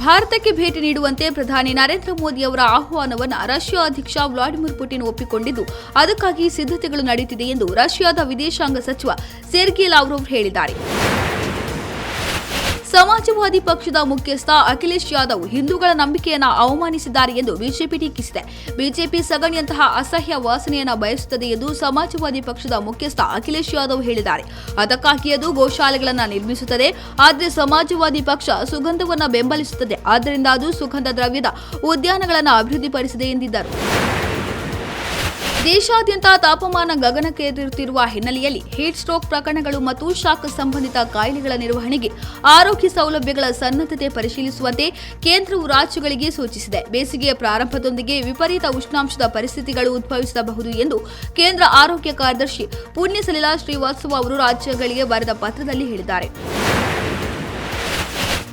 ಭಾರತಕ್ಕೆ ಭೇಟಿ ನೀಡುವಂತೆ ಪ್ರಧಾನಿ ನರೇಂದ್ರ ಮೋದಿ ಅವರ ಆಹ್ವಾನವನ್ನು ರಷ್ಯಾ ಅಧ್ಯಕ್ಷ ವ್ಲಾಡಿಮಿರ್ ಪುಟಿನ್ ಒಪ್ಪಿಕೊಂಡಿದ್ದು ಅದಕ್ಕಾಗಿ ಸಿದ್ಧತೆಗಳು ನಡೆಯುತ್ತಿದೆ ಎಂದು ರಷ್ಯಾದ ವಿದೇಶಾಂಗ ಸಚಿವ ಸೆರ್ಗಿ ಲಾವ್ರೋವ್ ಹೇಳಿದ್ದಾರೆ. ಸಮಾಜವಾದಿ ಪಕ್ಷದ ಮುಖ್ಯಸ್ಥ ಅಖಿಲೇಶ್ ಯಾದವ್ ಹಿಂದೂಗಳ ನಂಬಿಕೆಯನ್ನು ಅವಮಾನಿಸಿದ್ದಾರೆ ಎಂದು ಬಿಜೆಪಿ ಟೀಕಿಸಿದೆ. ಬಿಜೆಪಿ ಸಗಣಿಯಂತಹ ಅಸಹ್ಯ ವಾಸನೆಯನ್ನು ಬಯಸುತ್ತದೆ ಎಂದು ಸಮಾಜವಾದಿ ಪಕ್ಷದ ಮುಖ್ಯಸ್ಥ ಅಖಿಲೇಶ್ ಯಾದವ್ ಹೇಳಿದ್ದಾರೆ. ಅದಕ್ಕಾಗಿ ಅದು ಗೋಶಾಲೆಗಳನ್ನು ನಿರ್ಮಿಸುತ್ತದೆ. ಆದರೆ ಸಮಾಜವಾದಿ ಪಕ್ಷ ಸುಗಂಧವನ್ನು ಬೆಂಬಲಿಸುತ್ತದೆ. ಆದ್ದರಿಂದ ಅದು ಸುಗಂಧ ದ್ರವ್ಯದ ಉದ್ಯಾನಗಳನ್ನು ಅಭಿವೃದ್ಧಿಪಡಿಸಿದೆ ಎಂದಿದ್ದರು. ದೇಶಾದ್ಯಂತ ತಾಪಮಾನ ಗಗನಕ್ಕೇರುತ್ತಿರುವ ಹಿನ್ನೆಲೆಯಲ್ಲಿ ಹೀಟ್ ಸ್ಟ್ರೋಕ್ ಪ್ರಕರಣಗಳು ಮತ್ತು ಶಾಖ ಸಂಬಂಧಿತ ಕಾಯಿಲೆಗಳ ನಿರ್ವಹಣೆಗೆ ಆರೋಗ್ಯ ಸೌಲಭ್ಯಗಳ ಸನ್ನದ್ಧತೆ ಪರಿಶೀಲಿಸುವಂತೆ ಕೇಂದ್ರವು ರಾಜ್ಯಗಳಿಗೆ ಸೂಚಿಸಿದೆ. ಬೇಸಿಗೆಯ ಪ್ರಾರಂಭದೊಂದಿಗೆ ವಿಪರೀತ ಉಷ್ಣಾಂಶದ ಪರಿಸ್ಥಿತಿಗಳು ಉದ್ಭವಿಸಬಹುದು ಎಂದು ಕೇಂದ್ರ ಆರೋಗ್ಯ ಕಾರ್ಯದರ್ಶಿ ಪುಣ್ಯಸಲೀಲಾ ಶ್ರೀವಾತ್ಸವ ಅವರು ರಾಜ್ಯಗಳಿಗೆ ಬರೆದ ಪತ್ರದಲ್ಲಿ ಹೇಳಿದ್ದಾರೆ.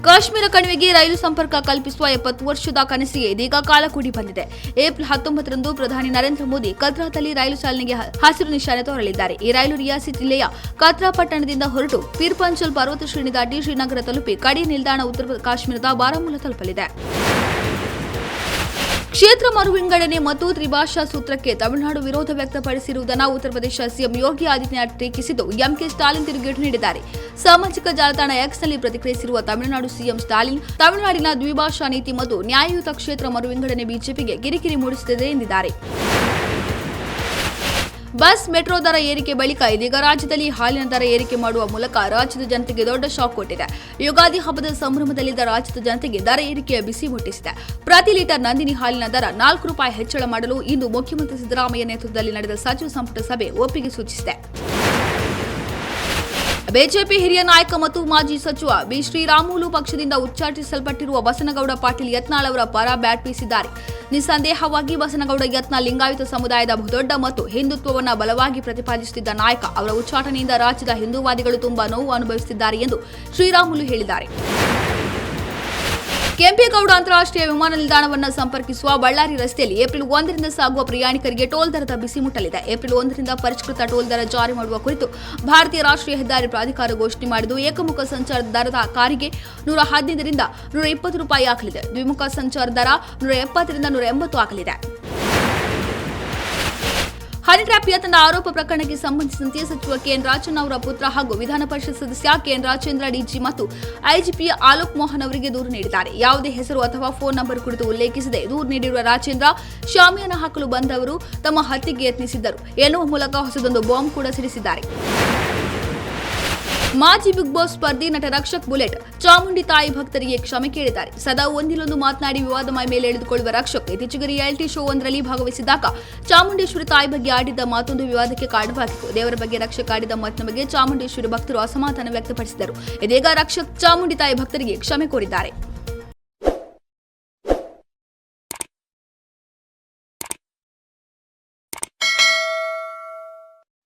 ಕಾಶ್ಮೀರ ಕಣಿವೆಗೆ ರೈಲು ಸಂಪರ್ಕ ಕಲ್ಪಿಸುವ 70 ವರ್ಷದ ಕನಸಿಗೆ ಇದೀಗ ಕಾಲ ಕೂಡಿ ಬಂದಿದೆ. ಏಪ್ರಿಲ್ 19ರಂದು ಪ್ರಧಾನಿ ನರೇಂದ್ರ ಮೋದಿ ಕತ್ರಾದಲ್ಲಿ ರೈಲು ಚಾಲನೆಗೆ ಹಸಿರು ನಿಶಾನೆ ತೋರಲಿದ್ದಾರೆ. ಈ ರೈಲು ರಿಯಾಸಿ ಜಿಲ್ಲೆಯ ಕತ್ರಾ ಪಟ್ಟಣದಿಂದ ಹೊರಟು ಪೀರ್ ಪಂಚಲ್ ಪರ್ವತ ಶ್ರೇಣಿ ದಾಟಿ ಶ್ರೀನಗರ ತಲುಪಿ ಕಡೆಯ ನಿಲ್ದಾಣ ಉತ್ತರ ಕಾಶ್ಮೀರದ ಬಾರಾಮುಲ್ಲಾ ತಲುಪಲಿದೆ. ಕ್ಷೇತ್ರ ಮರುವಿಂಗಡಣೆ ಮತ್ತು ತ್ರಿಭಾಷಾ ಸೂತ್ರಕ್ಕೆ ತಮಿಳುನಾಡು ವಿರೋಧ ವ್ಯಕ್ತಪಡಿಸಿರುವುದನ್ನು ಉತ್ತರ ಪ್ರದೇಶ ಸಿಎಂ ಯೋಗಿ ಆದಿತ್ಯನಾಥ್ ಟೀಕಿಸಿದ್ದು ಎಂಕೆ ಸ್ಟಾಲಿನ್ ತಿರುಗೇಟು ನೀಡಿದ್ದಾರೆ. ಸಾಮಾಜಿಕ ಜಾಲತಾಣ ಎಕ್ಸ್ನಲ್ಲಿ ಪ್ರತಿಕ್ರಿಯಿಸಿರುವ ತಮಿಳುನಾಡು ಸಿಎಂ ಸ್ಟಾಲಿನ್, ತಮಿಳುನಾಡಿನ ದ್ವಿಭಾಷಾ ನೀತಿ ಮತ್ತು ನ್ಯಾಯಯುತ ಕ್ಷೇತ್ರ ಮರುವಿಂಗಡಣೆ ಬಿಜೆಪಿಗೆ ಕಿರಿಕಿರಿ ಮೂಡಿಸುತ್ತಿದೆ ಎಂದಿದ್ದಾರೆ. ಬಸ್ ಮೆಟ್ರೋ ದರ ಏರಿಕೆ ಬಳಿಕ ಇದೀಗ ರಾಜ್ಯದಲ್ಲಿ ಹಾಲಿನ ದರ ಏರಿಕೆ ಮಾಡುವ ಮೂಲಕ ರಾಜ್ಯದ ಜನತೆಗೆ ದೊಡ್ಡ ಶಾಕ್ ಕೊಟ್ಟಿದೆ. ಯುಗಾದಿ ಹಬ್ಬದ ಸಂಭ್ರಮದಲ್ಲಿದ್ದ ರಾಜ್ಯದ ಜನತೆಗೆ ದರ ಏರಿಕೆಯ ಬಿಸಿ ಮುಟ್ಟಿಸಿದೆ. ಪ್ರತಿ ಲೀಟರ್ ನಂದಿನಿ ಹಾಲಿನ ದರ ₹4 ಹೆಚ್ಚಳ ಮಾಡಲು ಇಂದು ಮುಖ್ಯಮಂತ್ರಿ ಸಿದ್ದರಾಮಯ್ಯ ನೇತೃತ್ವದಲ್ಲಿ ನಡೆದ ಸಚಿವ ಸಂಪುಟ ಸಭೆ ಒಪ್ಪಿಗೆ ಸೂಚಿಸಿದೆ. ಬಿಜೆಪಿ ಹಿರಿಯ ನಾಯಕ ಮತ್ತು ಮಾಜಿ ಸಚಿವ ಬಿ ಶ್ರೀರಾಮುಲು ಪಕ್ಷದಿಂದ ಉಚ್ಚಾಟಿಸಲ್ಪಟ್ಟಿರುವ ಬಸನಗೌಡ ಪಾಟೀಲ್ ಯತ್ನಾಳ್ ಅವರ ಪರ ಬ್ಯಾಟ್ ಬೀಸಿದ್ದಾರೆ. ನಿಸ್ಸಂದೇಹವಾಗಿ ಬಸನಗೌಡ ಯತ್ನಾಳ್ ಲಿಂಗಾಯತ ಸಮುದಾಯದ ಬಹುದೊಡ್ಡ ಮತ್ತು ಹಿಂದುತ್ವವನ್ನು ಬಲವಾಗಿ ಪ್ರತಿಪಾದಿಸುತ್ತಿದ್ದ ನಾಯಕ. ಅವರ ಉಚ್ಚಾಟನೆಯಿಂದ ರಾಜ್ಯದ ಹಿಂದೂವಾದಿಗಳು ತುಂಬಾ ನೋವು ಅನುಭವಿಸುತ್ತಿದ್ದಾರೆ ಎಂದು ಶ್ರೀರಾಮುಲು ಹೇಳಿದ್ದಾರೆ. ಕೆಂಪೇಗೌಡ ಅಂತಾರಾಷ್ಟ್ರೀಯ ವಿಮಾನ ನಿಲ್ದಾಣವನ್ನು ಸಂಪರ್ಕಿಸುವ ಬಳ್ಳಾರಿ ರಸ್ತೆಯಲ್ಲಿ ಏಪ್ರಿಲ್ 1ರಿಂದ ಸಾಗುವ ಪ್ರಯಾಣಿಕರಿಗೆ ಟೋಲ್ ದರದ ಬಿಸಿ ಮುಟ್ಟಲಿದೆ. ಏಪ್ರಿಲ್ 1ರಿಂದ ಪರಿಷ್ಕೃತ ಟೋಲ್ ದರ ಜಾರಿ ಮಾಡುವ ಕುರಿತು ಭಾರತೀಯ ರಾಷ್ಟ್ರೀಯ ಹೆದ್ದಾರಿ ಪ್ರಾಧಿಕಾರ ಘೋಷಣೆ ಮಾಡಿದ್ದು ಏಕಮುಖ ಸಂಚಾರ ದರದ ಕಾರಿಗೆ ₹115ರಿಂದ ₹120 ಆಗಲಿದೆ. ದ್ವಿಮುಖ ಸಂಚಾರ ದರ ₹170ರಿಂದ ₹180 ಆಗಲಿದೆ. ಹನಿ ಟ್ರ್ಯಾಪ್ ಯತ್ನದ ಆರೋಪ ಪ್ರಕರಣಕ್ಕೆ ಸಂಬಂಧಿಸಿದಂತೆ ಸಚಿವ ಕೆಎನ್ ರಾಜಣ್ಣ ಅವರ ಪುತ್ರ ಹಾಗೂ ವಿಧಾನ ಪರಿಷತ್ ಸದಸ್ಯ ಕೆಎನ್ ರಾಜೇಂದ್ರ ಡಿಜಿ ಮತ್ತು ಐಜಿಪಿ ಆಲೋಕ್ ಮೋಹನ್ ಅವರಿಗೆ ದೂರು ನೀಡಿದ್ದಾರೆ. ಯಾವುದೇ ಹೆಸರು ಅಥವಾ ಫೋನ್ ನಂಬರ್ ಕುರಿತು ಉಲ್ಲೇಖಿಸದೆ ದೂರು ನೀಡಿರುವ ರಾಜೇಂದ್ರ, ಶಾಮಿಯಾನ ಹಾಕಲು ಬಂದವರು ತಮ್ಮ ಹತ್ಯೆಗೆ ಯತ್ನಿಸಿದ್ದರು ಎನ್ನುವ ಮೂಲಕ ಹೊಸದೊಂದು ಬಾಂಬ್ ಕೂಡ ಸಿಡಿಸಿದ್ದಾರೆ. ಮಾಜಿ ಬಿಗ್ ಬಾಸ್ ಸ್ಪರ್ಧಿ ನಟ ರಕ್ಷಕ್ ಬುಲೆಟ್ ಚಾಮುಂಡಿ ತಾಯಿ ಭಕ್ತರಿಗೆ ಕ್ಷಮೆ ಕೇಳಿದ್ದಾರೆ. ಸದಾ ಒಂದಿಲ್ಲೊಂದು ಮಾತನಾಡಿ ವಿವಾದ ಮೇಲೆ ಎಳೆದುಕೊಳ್ಳುವ ರಕ್ಷಕ್ ಇತ್ತೀಚೆಗೆ ರಿಯಾಲಿಟಿ ಶೋ ಒಂದರಲ್ಲಿ ಭಾಗವಹಿಸಿದಾಗ ಚಾಮುಂಡೇಶ್ವರಿ ತಾಯಿ ಬಗ್ಗೆ ಆಡಿದ್ದ ಮಾತೊಂದು ವಿವಾದಕ್ಕೆ ಕಾರಣವಾಗಿತ್ತು. ದೇವರ ಬಗ್ಗೆ ರಕ್ಷಕ್ ಆಡಿದ ಮಾತಿನ ಬಗ್ಗೆ ಚಾಮುಂಡೇಶ್ವರಿ ಭಕ್ತರು ಅಸಮಾಧಾನ ವ್ಯಕ್ತಪಡಿಸಿದರು. ಇದೀಗ ರಕ್ಷಕ್ ಚಾಮುಂಡಿ ತಾಯಿ ಭಕ್ತರಿಗೆ ಕ್ಷಮೆ ಕೋರಿದ್ದಾರೆ.